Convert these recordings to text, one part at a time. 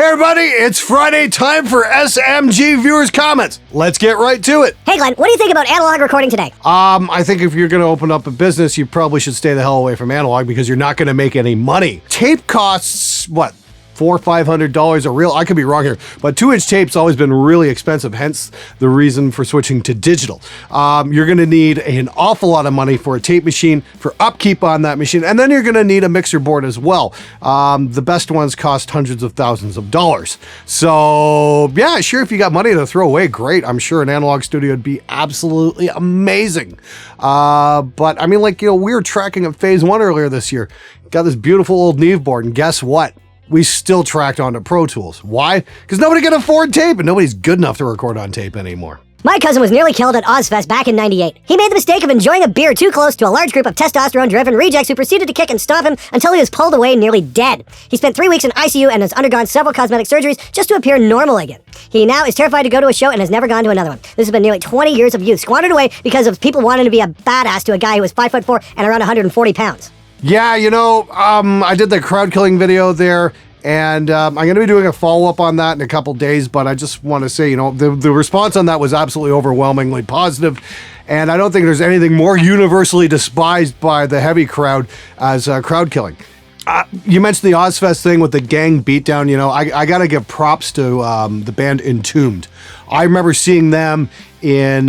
Hey everybody, it's Friday, time for SMG viewers' comments. Let's get right to it. Hey Glenn, what do you think about analog recording today? I think if you're gonna open up a business, you probably should stay the hell away from analog because you're not gonna make any money. Tape costs, what, $400 or $500 a reel? I could be wrong here, but 2-inch tape's always been really expensive, hence the reason for switching to digital. You're gonna need an awful lot of money for a tape machine, for upkeep on that machine, and then you're gonna need a mixer board as well. The best ones cost hundreds of thousands of dollars. So yeah, sure, if you got money to throw away, great. I'm sure an analog studio would be absolutely amazing. But I mean, like, you know, we were tracking at Phase 1 earlier this year. Got this beautiful old Neve board, and guess what? We still tracked onto Pro Tools. Why? Because nobody can afford tape, and nobody's good enough to record on tape anymore. My cousin was nearly killed at Ozfest back in '98. He made the mistake of enjoying a beer too close to a large group of testosterone-driven rejects who proceeded to kick and stomp him until he was pulled away nearly dead. He spent 3 weeks in ICU and has undergone several cosmetic surgeries just to appear normal again. He now is terrified to go to a show and has never gone to another one. This has been nearly 20 years of youth squandered away because of people wanting to be a badass to a guy who was 5'4" and around 140 pounds. Yeah, you know, I did the crowd killing video there. And I'm going to be doing a follow-up on that in a couple days, but I just want to say, you know, the response on that was absolutely overwhelmingly positive, and I don't think there's anything more universally despised by the heavy crowd as crowd killing. You mentioned the Ozfest thing with the gang beatdown. You know, I got to give props to the band Entombed. I remember seeing them in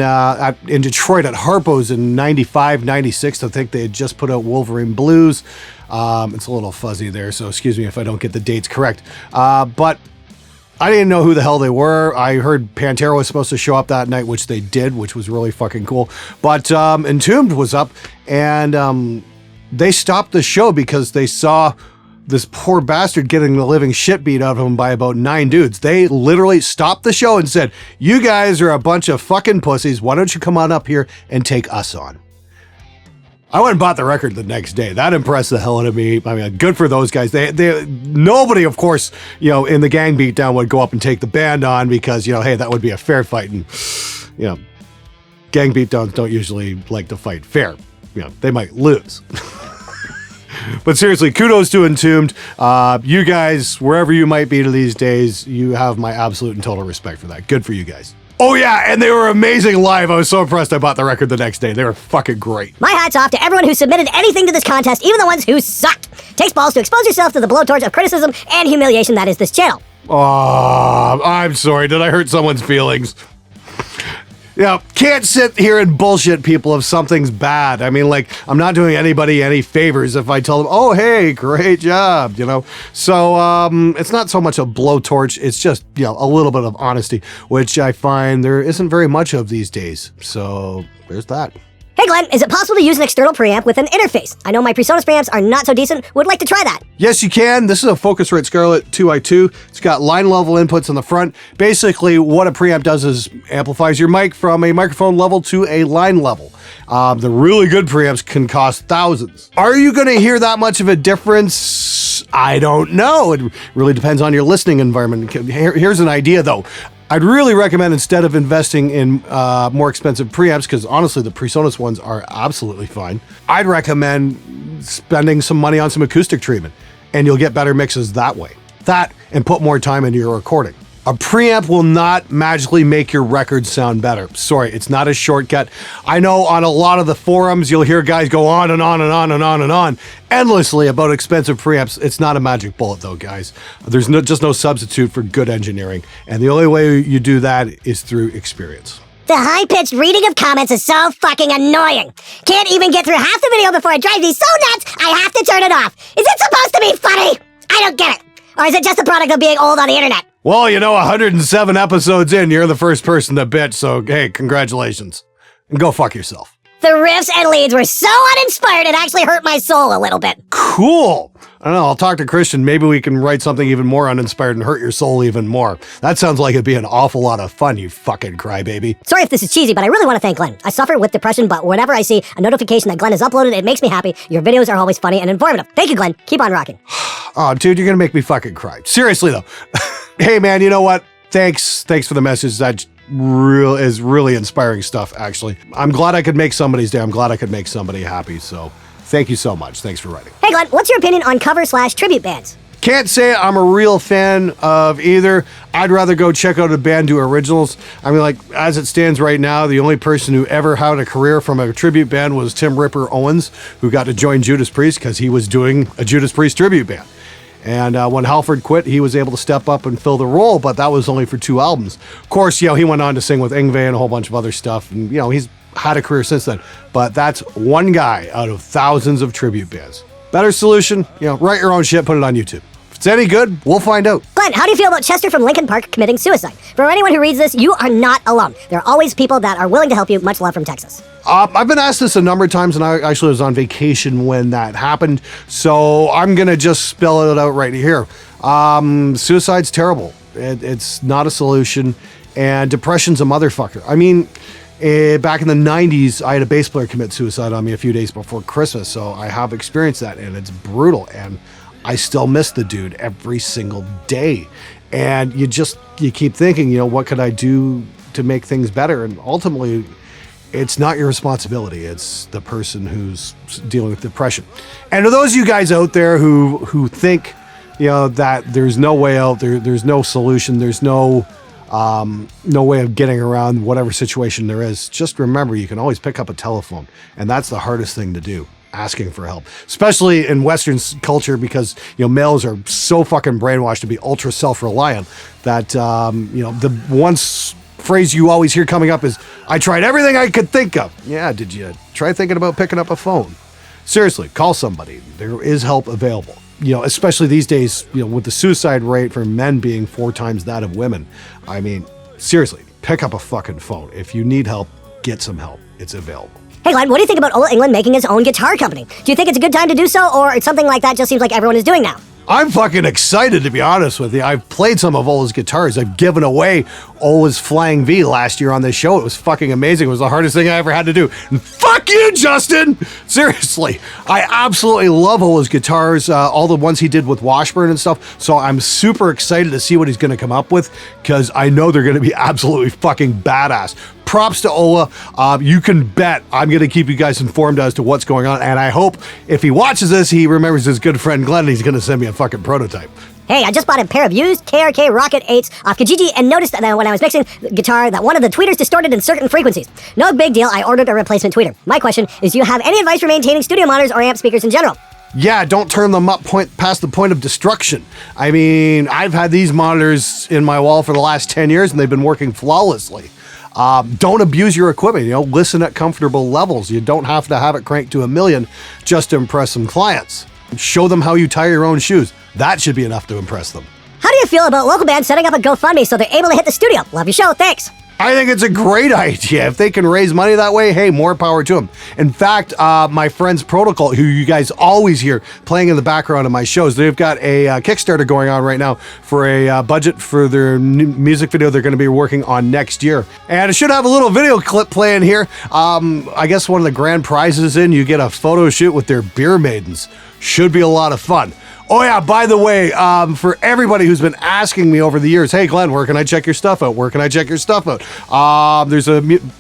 Detroit at Harpo's in '95, '96. I think they had just put out Wolverine Blues. It's a little fuzzy there, so excuse me if I don't get the dates correct. But I didn't know who the hell they were. I heard Pantera was supposed to show up that night, which they did, which was really fucking cool. But Entombed was up, and they stopped the show because they saw this poor bastard getting the living shit beat out of him by about 9 dudes. They literally stopped the show and said, "You guys are a bunch of fucking pussies. Why don't you come on up here and take us on?" I went and bought the record the next day. That impressed the hell out of me. I mean, good for those guys. Nobody, of course, you know, in the gang beatdown would go up and take the band on because, you know, hey, that would be a fair fight. And, you know, gang beatdowns don't usually like to fight fair. You know, they might lose. But seriously, kudos to Entombed. You guys, wherever you might be these days, you have my absolute and total respect for that. Good for you guys. Oh yeah, and they were amazing live. I was so impressed I bought the record the next day. They were fucking great. My hat's off to everyone who submitted anything to this contest, even the ones who sucked. Takes balls to expose yourself to the blowtorch of criticism and humiliation that is this channel. Oh, I'm sorry. Did I hurt someone's feelings? Yeah, can't sit here and bullshit people if something's bad. I mean, like, I'm not doing anybody any favors if I tell them, oh, hey, great job, you know? So, it's not so much a blowtorch, it's just, you know, a little bit of honesty, which I find there isn't very much of these days. So, there's that. Hey Glenn, is it possible to use an external preamp with an interface? I know my PreSonus preamps are not so decent, would like to try that. Yes, you can. This is a Focusrite Scarlett 2i2. It's got line level inputs on the front. Basically, what a preamp does is amplifies your mic from a microphone level to a line level. The really good preamps can cost thousands. Are you going to hear that much of a difference? I don't know. It really depends on your listening environment. Here's an idea, though. I'd really recommend, instead of investing in more expensive preamps, because honestly the PreSonus ones are absolutely fine, I'd recommend spending some money on some acoustic treatment, and you'll get better mixes that way. That, and put more time into your recording. A preamp will not magically make your record sound better. Sorry, it's not a shortcut. I know on a lot of the forums, you'll hear guys go on and on and on and on and on endlessly about expensive preamps. It's not a magic bullet though, guys. There's just no substitute for good engineering. And the only way you do that is through experience. The high-pitched reading of comments is so fucking annoying. Can't even get through half the video before it drives me so nuts, I have to turn it off. Is it supposed to be funny? I don't get it. Or is it just a product of being old on the internet? Well, you know, 107 episodes in, you're the first person to bitch, so hey, congratulations. And go fuck yourself. The riffs and leads were so uninspired, it actually hurt my soul a little bit. Cool. I don't know, I'll talk to Christian. Maybe we can write something even more uninspired and hurt your soul even more. That sounds like it'd be an awful lot of fun, you fucking crybaby. Sorry if this is cheesy, but I really want to thank Glenn. I suffer with depression, but whenever I see a notification that Glenn has uploaded, it makes me happy. Your videos are always funny and informative. Thank you, Glenn. Keep on rocking. Oh, dude, you're gonna make me fucking cry. Seriously, though. Hey, man, you know what? Thanks for the message. That is really inspiring stuff, actually. I'm glad I could make somebody's day. I'm glad I could make somebody happy, so thank you so much. Thanks for writing. Hey, Glenn, what's your opinion on cover/tribute bands? Can't say I'm a real fan of either. I'd rather go check out a band do originals. I mean, like, as it stands right now, the only person who ever had a career from a tribute band was Tim Ripper Owens, who got to join Judas Priest because he was doing a Judas Priest tribute band. And when Halford quit, he was able to step up and fill the role, but that was only for 2 albums. Of course, he went on to sing with Yngwie and a whole bunch of other stuff, and he's had a career since then. But that's one guy out of thousands of tribute bands. Better solution, write your own shit, put it on YouTube. If it's any good, we'll find out. Glenn, how do you feel about Chester from Lincoln Park committing suicide? For anyone who reads this, you are not alone. There are always people that are willing to help you. Much love from Texas. I've been asked this a number of times, and I actually was on vacation when that happened, so I'm going to just spell it out right here. Suicide's terrible. It's not a solution, and depression's a motherfucker. I mean, back in the 90s, I had a bass player commit suicide on me a few days before Christmas, so I have experienced that, and it's brutal, and I still miss the dude every single day. And you keep thinking, what could I do to make things better? And ultimately, it's not your responsibility. It's the person who's dealing with depression. And to those of you guys out there who think, that there's no way out, there's no solution, there's no way of getting around whatever situation there is, just remember you can always pick up a telephone. And that's the hardest thing to do, asking for help, especially in Western culture, because males are so fucking brainwashed to be ultra self-reliant that the one phrase you always hear coming up is, I tried everything I could think of. Yeah, did you try thinking about picking up a phone? Seriously, call somebody. There is help available. Especially these days, with the suicide rate for men being 4 times that of women. I mean, seriously, pick up a fucking phone. If you need help, get some help. It's available. Hey Glenn, what do you think about Ola England making his own guitar company? Do you think it's a good time to do so, or something like that just seems like everyone is doing now? I'm fucking excited, to be honest with you. I've played some of Ola's guitars. I've given away Ola's Flying V last year on this show. It was fucking amazing. It was the hardest thing I ever had to do. And fuck you, Justin! Seriously, I absolutely love Ola's guitars, all the ones he did with Washburn and stuff. So I'm super excited to see what he's going to come up with, because I know they're going to be absolutely fucking badass. Props to Ola. You can bet I'm going to keep you guys informed as to what's going on. And I hope if he watches this, he remembers his good friend Glenn, and he's going to send me a fucking prototype. Hey, I just bought a pair of used KRK Rocket 8s off Kijiji and noticed that when I was mixing the guitar that one of the tweeters distorted in certain frequencies. No big deal, I ordered a replacement tweeter. My question is, do you have any advice for maintaining studio monitors or amp speakers in general? Yeah, don't turn them up past the point of destruction. I mean, I've had these monitors in my wall for the last 10 years, and they've been working flawlessly. Don't abuse your equipment, listen at comfortable levels. You don't have to have it cranked to 1,000,000 just to impress some clients. Show them how you tie your own shoes. That should be enough to impress them. How do you feel about local bands setting up a GoFundMe so they're able to hit the studio? Love your show, thanks. I think it's a great idea. If they can raise money that way, hey, more power to them. In fact, my friends Protocol, who you guys always hear playing in the background of my shows, they've got a Kickstarter going on right now for a budget for their new music video they're going to be working on next year. And it should have a little video clip playing here. I guess one of the grand prizes you get a photo shoot with their beer maidens. Should be a lot of fun. Oh yeah, by the way, for everybody who's been asking me over the years, hey Glenn, where can I check your stuff out? Where can I check your stuff out? There's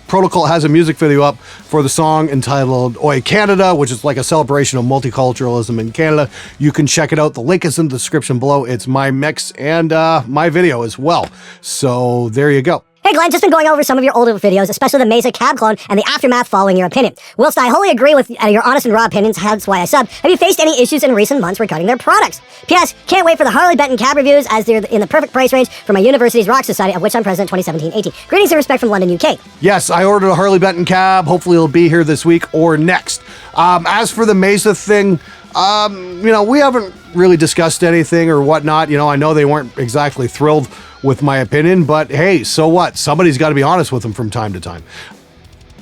Protocol has a music video up for the song entitled Oi Canada, which is like a celebration of multiculturalism in Canada. You can check it out. The link is in the description below. It's my mix and my video as well. So there you go. Hey Glenn, just been going over some of your older videos, especially the Mesa cab clone and the aftermath following your opinion. Whilst I wholly agree with your honest and raw opinions, that's why I sub, have you faced any issues in recent months regarding their products? P.S. Can't wait for the Harley Benton cab reviews, as they're in the perfect price range for my university's rock society, of which I'm president 2017-18. Greetings and respect from London, UK. Yes, I ordered a Harley Benton cab. Hopefully it'll be here this week or next. As for the Mesa thing, we haven't really discussed anything or whatnot. I know they weren't exactly thrilled with my opinion, but hey, so what? Somebody's got to be honest with them from time to time.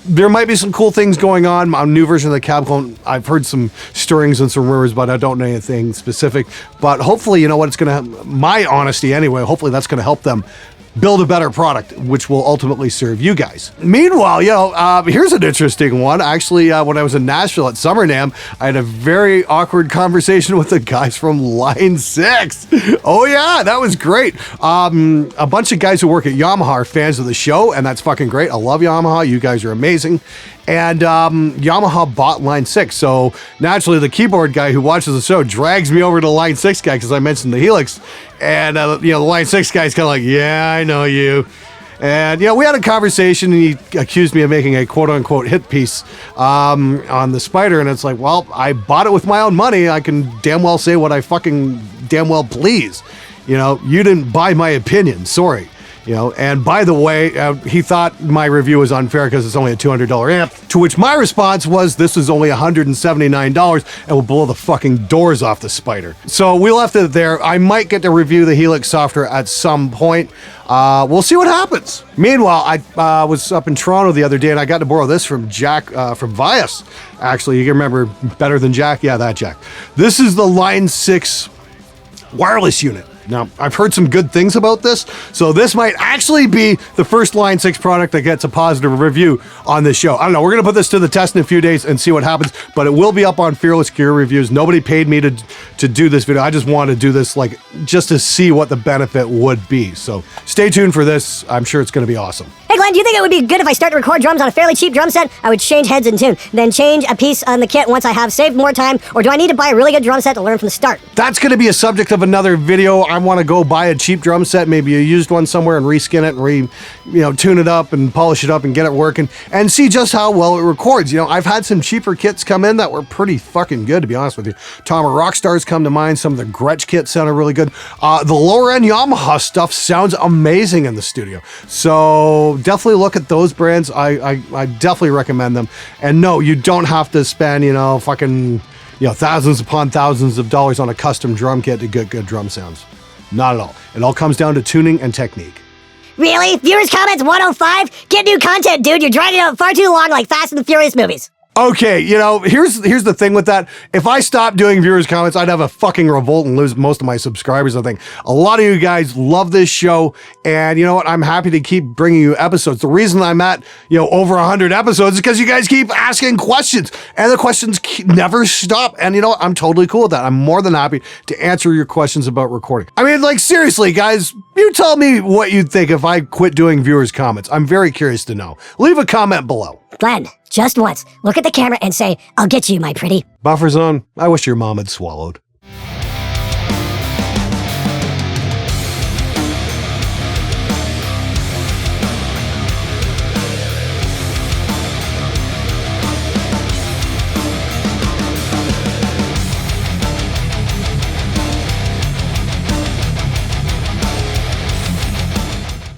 There might be some cool things going on. A new version of the cab clone, I've heard some stirrings and some rumors, but I don't know anything specific. But hopefully, it's going to, my honesty anyway, hopefully that's going to help them build a better product, which will ultimately serve you guys. Meanwhile, here's an interesting one. Actually, when I was in Nashville at Summer NAMM, I had a very awkward conversation with the guys from Line 6. Oh yeah, that was great. A bunch of guys who work at Yamaha are fans of the show, and that's fucking great. I love Yamaha. You guys are amazing. And Yamaha bought line 6. So naturally, the keyboard guy who watches the show drags me over to the line 6 guy because I mentioned the Helix. And, the line 6 guy's kind of like, yeah, I know you. And, we had a conversation and he accused me of making a quote unquote hit piece on the Spider. And it's like, well, I bought it with my own money. I can damn well say what I fucking damn well please. You didn't buy my opinion. Sorry. And by the way, he thought my review was unfair because it's only a $200 amp, to which my response was, this is only $179 and will blow the fucking doors off the Spider. So we left it there. I might get to review the Helix software at some point. We'll see what happens. Meanwhile, I was up in Toronto the other day and I got to borrow this from Jack, from Vias. Actually, you can remember Better Than Jack? Yeah, that Jack. This is the Line 6 wireless unit. Now, I've heard some good things about this, so this might actually be the first Line 6 product that gets a positive review on this show. I don't know, we're going to put this to the test in a few days and see what happens, but it will be up on Fearless Gear Reviews. Nobody paid me to do this video. I just wanted to do this, just to see what the benefit would be. So stay tuned for this. I'm sure it's going to be awesome. Hey Glenn, do you think it would be good if I start to record drums on a fairly cheap drum set? I would change heads and tune, then change a piece on the kit once I have saved more time, or do I need to buy a really good drum set to learn from the start? That's going to be a subject of another video. I want to go buy a cheap drum set, maybe a used one somewhere, and reskin it and tune it up and polish it up and get it working and see just how well it records. I've had some cheaper kits come in that were pretty fucking good, to be honest with you. Tomer Rockstars come to mind. Some of the Gretsch kits sounded really good. The lower end Yamaha stuff sounds amazing in the studio. So definitely look at those brands. I definitely recommend them. And no, you don't have to spend, thousands upon thousands of dollars on a custom drum kit to get good drum sounds. Not at all. It all comes down to tuning and technique. Really? Viewers comments 105? Get new content, dude. You're dragging it out far too long like Fast and the Furious movies. Okay, here's the thing with that. If I stopped doing viewers' comments, I'd have a fucking revolt and lose most of my subscribers, I think. A lot of you guys love this show, and you know what? I'm happy to keep bringing you episodes. The reason I'm at, over 100 episodes is because you guys keep asking questions, and the questions never stop. And I'm totally cool with that. I'm more than happy to answer your questions about recording. I mean, seriously, guys, you tell me what you'd think if I quit doing viewers' comments. I'm very curious to know. Leave a comment below. Glenn, just once, look at the camera and say, I'll get you, my pretty. Buffer zone, I wish your mom had swallowed.